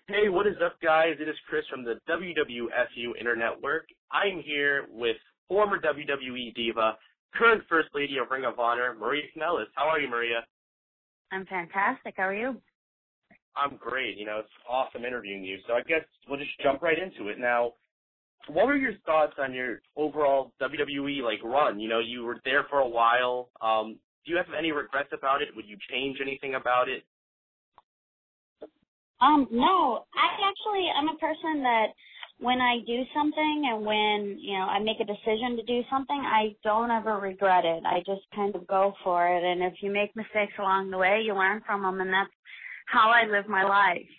Hey, what is up, guys? It is Chris from the WWFuInterNetwork. I'm here with former WWE Diva, current First Lady of Ring of Honor, Maria Kanellis. How are you, Maria? I'm fantastic. How are you? I'm great. It's awesome interviewing you. So I guess we'll just jump right into it. Now, what were your thoughts on your overall WWE run? You were there for a while. Do you have any regrets about it? Would you change anything about it? No. I'm a person that when I do something and when, I make a decision to do something, I don't ever regret it. I just kind of go for it. And if you make mistakes along the way, you learn from them, and that's how I live my life.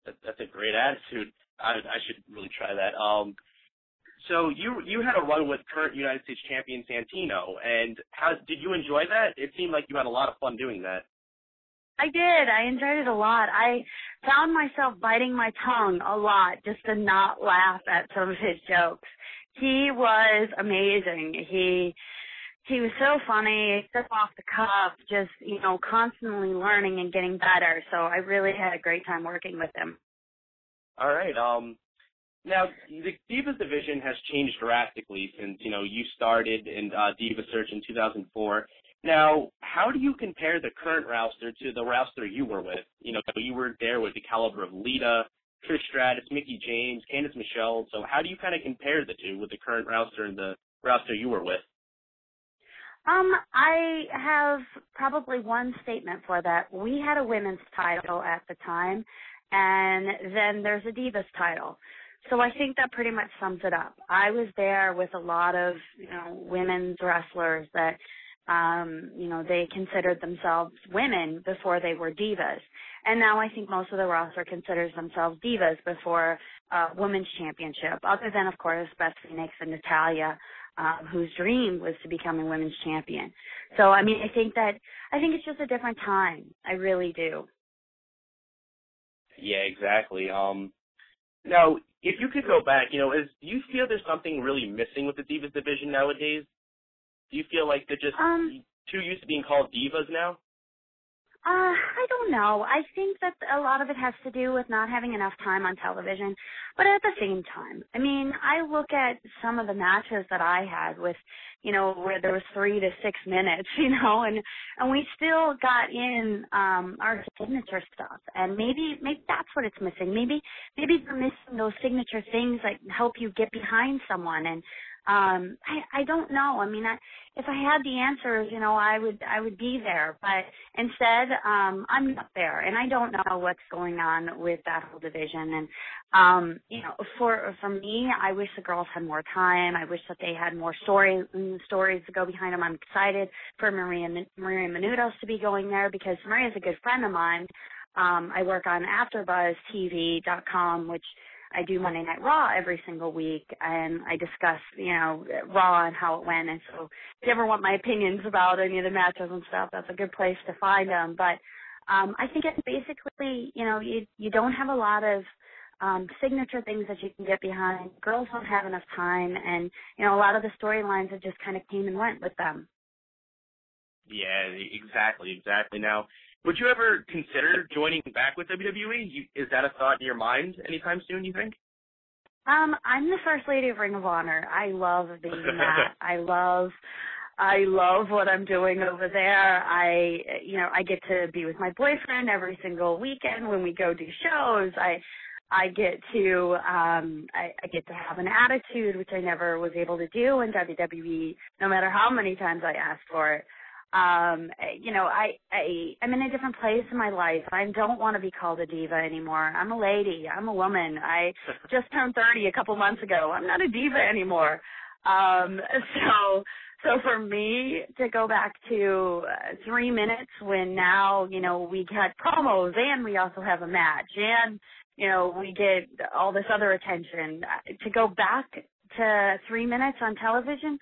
That's a great attitude. I should really try that. So you had a run with current United States champion Santino, and did you enjoy that? It seemed like you had a lot of fun doing that. I did. I enjoyed it a lot. I found myself biting my tongue a lot just to not laugh at some of his jokes. He was amazing. He was so funny, so off the cuff, just, constantly learning and getting better. So I really had a great time working with him. All right. Now, the Divas division has changed drastically since, you started in Diva Search in 2004. Now, how do you compare the current roster to the roster you were with? You were there with the caliber of Lita, Trish Stratus, Mickie James, Candice Michelle. So how do you kind of compare the two with the current roster and the roster you were with? I have probably one statement for that. We had a women's title at the time, and then there's a Divas title. So I think that pretty much sums it up. I was there with a lot of, women's wrestlers that, they considered themselves women before they were divas. And now I think most of the roster considers themselves divas before women's championship, other than, of course, Beth Phoenix and Natalya, whose dream was to become a women's champion. So, I think it's just a different time. I really do. Yeah, exactly. Now, if you could go back, do you feel there's something really missing with the Divas division nowadays? Do you feel like they're just too used to being called divas now? I don't know. I think that a lot of it has to do with not having enough time on television. But at the same time, I look at some of the matches that I had with, where there was 3 to 6 minutes, and we still got in our signature stuff. And maybe that's what it's missing. Maybe they're missing those signature things that help you get behind someone. And I don't know. If I had the answers, I would be there. But instead, I'm not there, and I don't know what's going on with that whole division. And for me, I wish the girls had more time. I wish that they had more stories to go behind them. I'm excited for Maria Menounos to be going there because Maria's a good friend of mine. I work on AfterBuzzTV.com, which I do Monday Night Raw every single week, and I discuss, Raw and how it went. And so if you ever want my opinions about any of the matches and stuff, that's a good place to find them. But I think it's basically, you don't have a lot of signature things that you can get behind. Girls don't have enough time, and, a lot of the storylines have just kind of came and went with them. Yeah, exactly. Now, would you ever consider joining back with WWE? Is that a thought in your mind anytime soon, you think? I'm the First Lady of Ring of Honor. I love being that. I love what I'm doing over there. I get to be with my boyfriend every single weekend when we go do shows. I get to have an attitude, which I never was able to do in WWE, no matter how many times I asked for it. I'm in a different place in my life. I don't want to be called a diva anymore. I'm a lady. I'm a woman. I just turned 30 a couple months ago. I'm not a diva anymore. So for me to go back to 3 minutes when now, we got promos and we also have a match and, we get all this other attention, to go back to 3 minutes on television,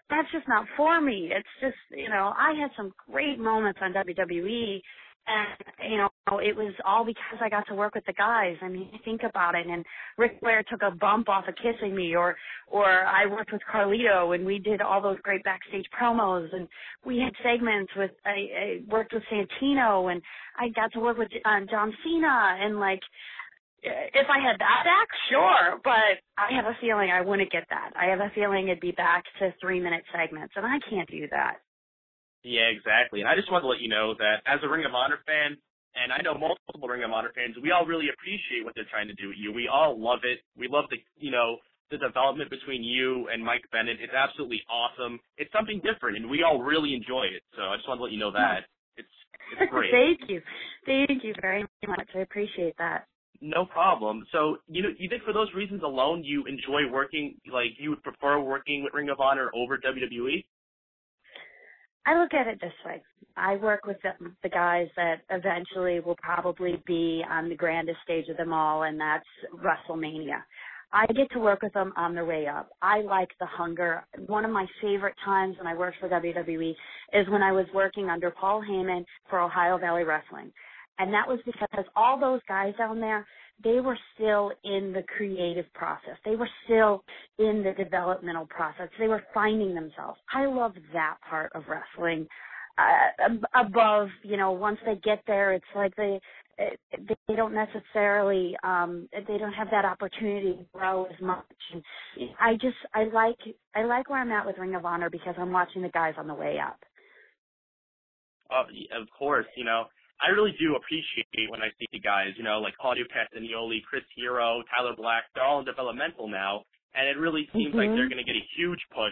that's just not for me. It's just, I had some great moments on WWE, And, you know, it was all because I got to work with the guys. I mean, think about it. And Ric Flair took a bump off of kissing me, or I worked with Carlito and we did all those great backstage promos, and we had segments with, I worked with Santino, and I got to work with John Cena, and like, if I had that back, sure, but I have a feeling I wouldn't get that. I have a feeling it'd be back to 3-minute segments, and I can't do that. Yeah, exactly. And I just wanted to let you know that as a Ring of Honor fan, and I know multiple Ring of Honor fans, we all really appreciate what they're trying to do with you. We all love it. We love the, you know, the development between you and Mike Bennett. It's absolutely awesome. It's something different, and we all really enjoy it. So I just wanted to let you know that. It's great. Thank you. Thank you very much. I appreciate that. No problem. So, you think for those reasons alone, you enjoy working, like you would prefer working with Ring of Honor over WWE? I look at it this way. I work with the guys that eventually will probably be on the grandest stage of them all, and that's WrestleMania. I get to work with them on their way up. I like the hunger. One of my favorite times when I worked for WWE is when I was working under Paul Heyman for Ohio Valley Wrestling. And that was because all those guys down there, they were still in the creative process. They were still in the developmental process. They were finding themselves. I love that part of wrestling. Above, you know, once they get there, it's like they don't necessarily, they don't have that opportunity to grow as much. And I like where I'm at with Ring of Honor because I'm watching the guys on the way up. Of course, you know. I really do appreciate when I see guys, you know, like Claudio Castagnoli, Chris Hero, Tyler Black. They're all in developmental now, and it really seems like they're going to get a huge push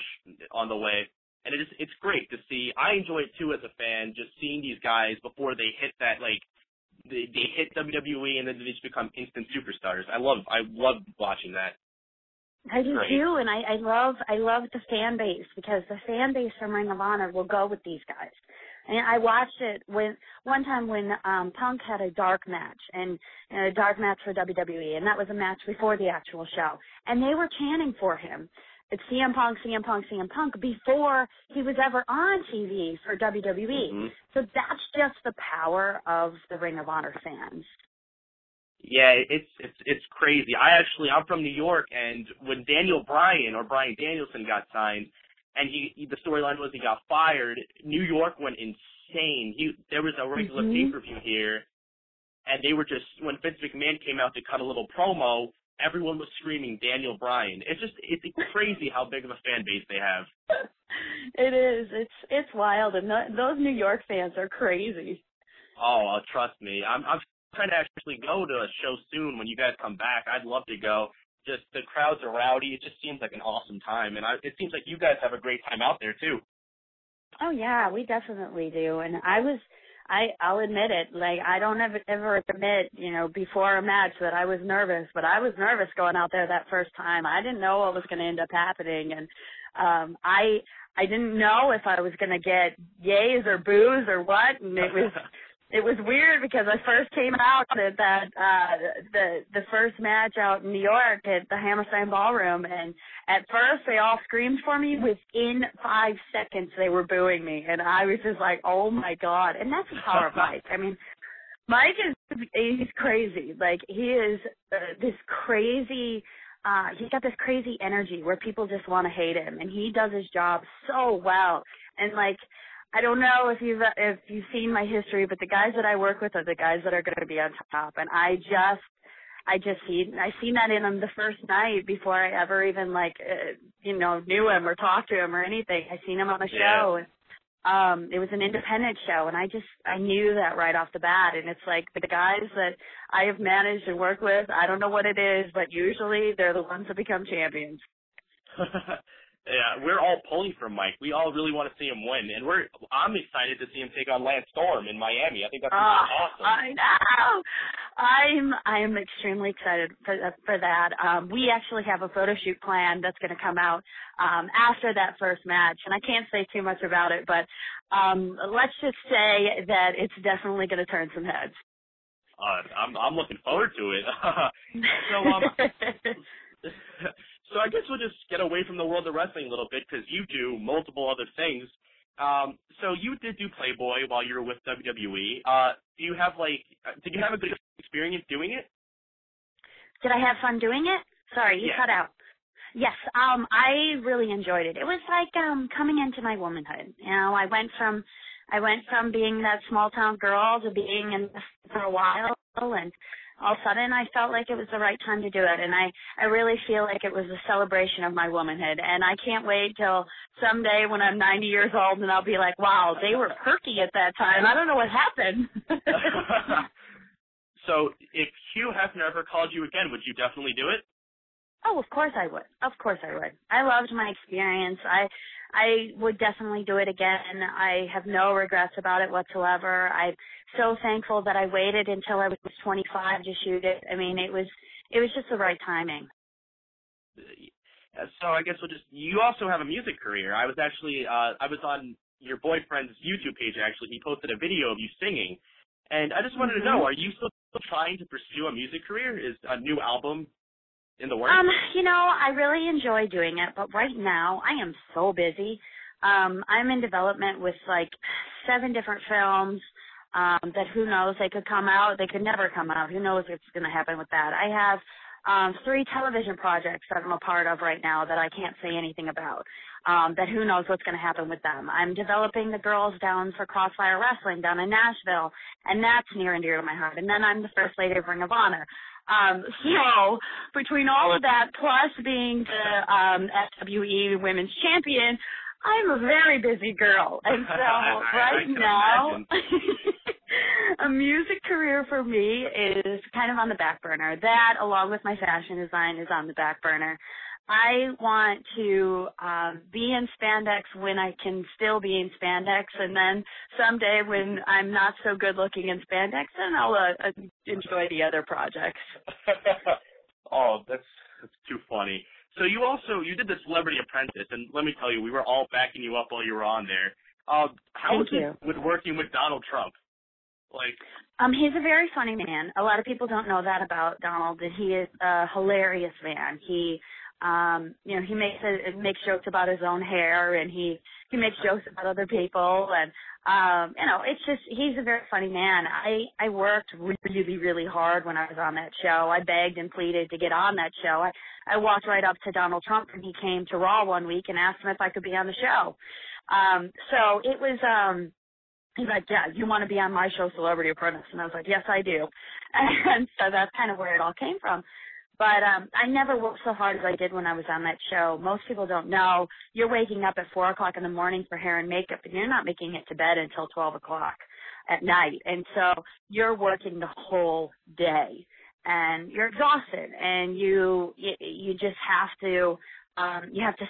on the way. And it's great to see. I enjoy it, too, as a fan, just seeing these guys before they hit that, like, they hit WWE and then they just become instant superstars. I love watching that. I do, too, and I love the fan base because the fan base from Ring of Honor will go with these guys. And I watched it one time when Punk had a dark match, and a dark match for WWE, and that was a match before the actual show. And they were chanting for him. It's CM Punk, CM Punk, CM Punk before he was ever on TV for WWE. So that's just the power of the Ring of Honor fans. Yeah, it's crazy. I'm from New York, and when Daniel Bryan or Bryan Danielson got signed, and the storyline was he got fired, New York went insane. There was a regular pay-per-view here, and they were just, when Vince McMahon came out to cut a little promo, everyone was screaming Daniel Bryan. It's crazy how big of a fan base they have. It is. It's wild, and those New York fans are crazy. Oh, trust me. I'm trying to actually go to a show soon when you guys come back. I'd love to go. Just the crowds are rowdy. It just seems like an awesome time, and it seems like you guys have a great time out there too. Oh yeah, we definitely do. And I'll admit it. Like I don't ever admit, you know, before a match that I was nervous, but I was nervous going out there that first time. I didn't know what was going to end up happening, and I didn't know if I was going to get yays or boos or what, and it was weird because I first came out at the first match out in New York at the Hammerstein Ballroom, and at first they all screamed for me. Within 5 seconds they were booing me, and I was just like, oh my God. And that's the power of Mike. I mean, Mike he's crazy. Like he is this crazy. He's got this crazy energy where people just want to hate him, and he does his job so well. And like, I don't know if you've seen my history, but the guys that I work with are the guys that are going to be on top. And I seen that in him the first night before I ever even knew him or talked to him or anything. I seen him on the show. And, it was an independent show, and I knew that right off the bat. And it's like the guys that I have managed and worked with, I don't know what it is, but usually they're the ones that become champions. Yeah, we're all pulling for Mike. We all really want to see him win, and I'm excited to see him take on Lance Storm in Miami. I think that's awesome. I know. I'm extremely excited for that. We actually have a photo shoot plan that's going to come out after that first match, and I can't say too much about it, but let's just say that it's definitely going to turn some heads. I'm looking forward to it. So I guess we'll just get away from the world of wrestling a little bit because you do multiple other things. So you did do Playboy while you were with WWE. Do you have did you have a good experience doing it? Did I have fun doing it? Sorry, you cut out. Yes, I really enjoyed it. It was like coming into my womanhood. You know, I went from being that small town girl to being in this for a while, and all of a sudden I felt like it was the right time to do it, and I really feel like it was a celebration of my womanhood, and I can't wait till someday when I'm 90 years old and I'll be like, wow, they were perky at that time. I don't know what happened. So if Hugh Hefner ever called you again, would you definitely do it? Oh, of course I would. Of course I would. I loved my experience. I would definitely do it again. I have no regrets about it whatsoever. I'm so thankful that I waited until I was 25 to shoot it. I mean, it was just the right timing. So I guess you also have a music career. I was on your boyfriend's YouTube page, actually. He posted a video of you singing. And I just wanted to know, are you still trying to pursue a music career? Is a new album in the works? You know, I really enjoy doing it, but right now I am so busy. I'm in development with 7 different films that who knows, they could come out, they could never come out. Who knows what's going to happen with that. I have 3 television projects that I'm a part of right now that I can't say anything about, that who knows what's going to happen with them. I'm developing the girls down for Crossfire Wrestling down in Nashville, and that's near and dear to my heart. And then I'm the First Lady of Ring of Honor. So between all of that, plus being the FWE Women's Champion, I'm a very busy girl. And so right now, a music career for me is kind of on the back burner. That, along with my fashion design, is on the back burner. I want to be in spandex when I can still be in spandex, and then someday when I'm not so good looking in spandex, then I'll enjoy the other projects. Oh, that's too funny. So you did the Celebrity Apprentice, and let me tell you, we were all backing you up while you were on there. How was it with working with Donald Trump? He's a very funny man. A lot of people don't know that about Donald, that he is a hilarious man. He he makes jokes about his own hair, and he makes jokes about other people, and it's just, he's a very funny man. I worked really, really hard when I was on that show. I begged and pleaded to get on that show. I walked right up to Donald Trump when he came to Raw one week and asked him if I could be on the show. So it was, he's like, yeah, you want to be on my show, Celebrity Apprentice? And I was like, yes, I do. And so that's kind of where it all came from. But I never worked so hard as I did when I was on that show. Most people don't know. You're waking up at 4 o'clock in the morning for hair and makeup, and you're not making it to bed until 12 o'clock at night. And so you're working the whole day, and you're exhausted, and you just have to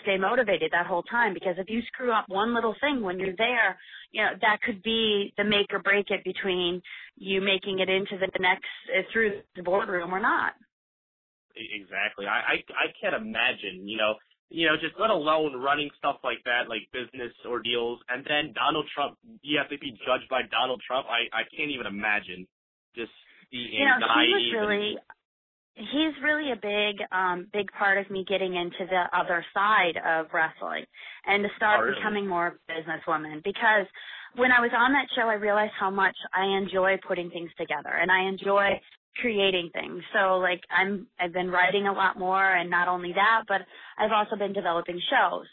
stay motivated that whole time, because if you screw up one little thing when you're there, that could be the make or break it between you making it into the next through the boardroom or not. Exactly. I can't imagine, just let alone running stuff like that, like business ordeals, and then Donald Trump, you have to be judged by Donald Trump. I can't even imagine just the anxiety. He's really a big part of me getting into the other side of wrestling and to start becoming more of a businesswoman, because when I was on that show, I realized how much I enjoy putting things together, and I enjoy creating things. So I've been writing a lot more, and not only that, but I've also been developing shows.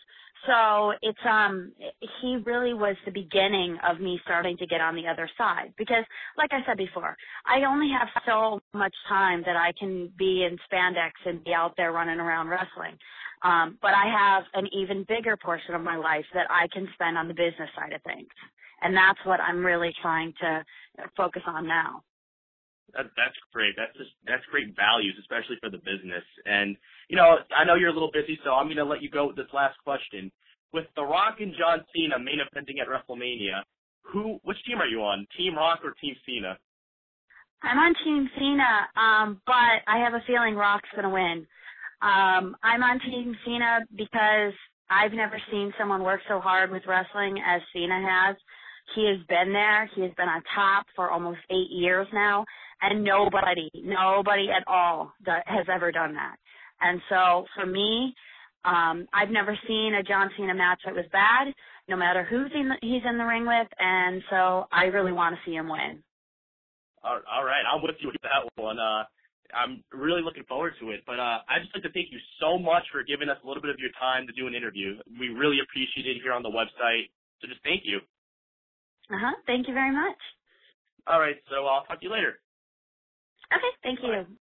So it's he really was the beginning of me starting to get on the other side, because like I said before, I only have so much time that I can be in spandex and be out there running around wrestling. But I have an even bigger portion of my life that I can spend on the business side of things. And that's what I'm really trying to focus on now. That's great. That's great values, especially for the business. And, I know you're a little busy, so I'm going to let you go with this last question. With The Rock and John Cena main eventing at WrestleMania, which team are you on, Team Rock or Team Cena? I'm on Team Cena, but I have a feeling Rock's going to win. I'm on Team Cena because I've never seen someone work so hard with wrestling as Cena has. He has been there. He has been on top for almost 8 years now, and nobody at all has ever done that. And so for me, I've never seen a John Cena match that was bad, no matter he's in the ring with, and so I really want to see him win. All right, I'm with you with that one. I'm really looking forward to it. But I'd just like to thank you so much for giving us a little bit of your time to do an interview. We really appreciate it here on the website. So just thank you. Thank you very much. All right, so I'll talk to you later. Okay, thank you. Bye.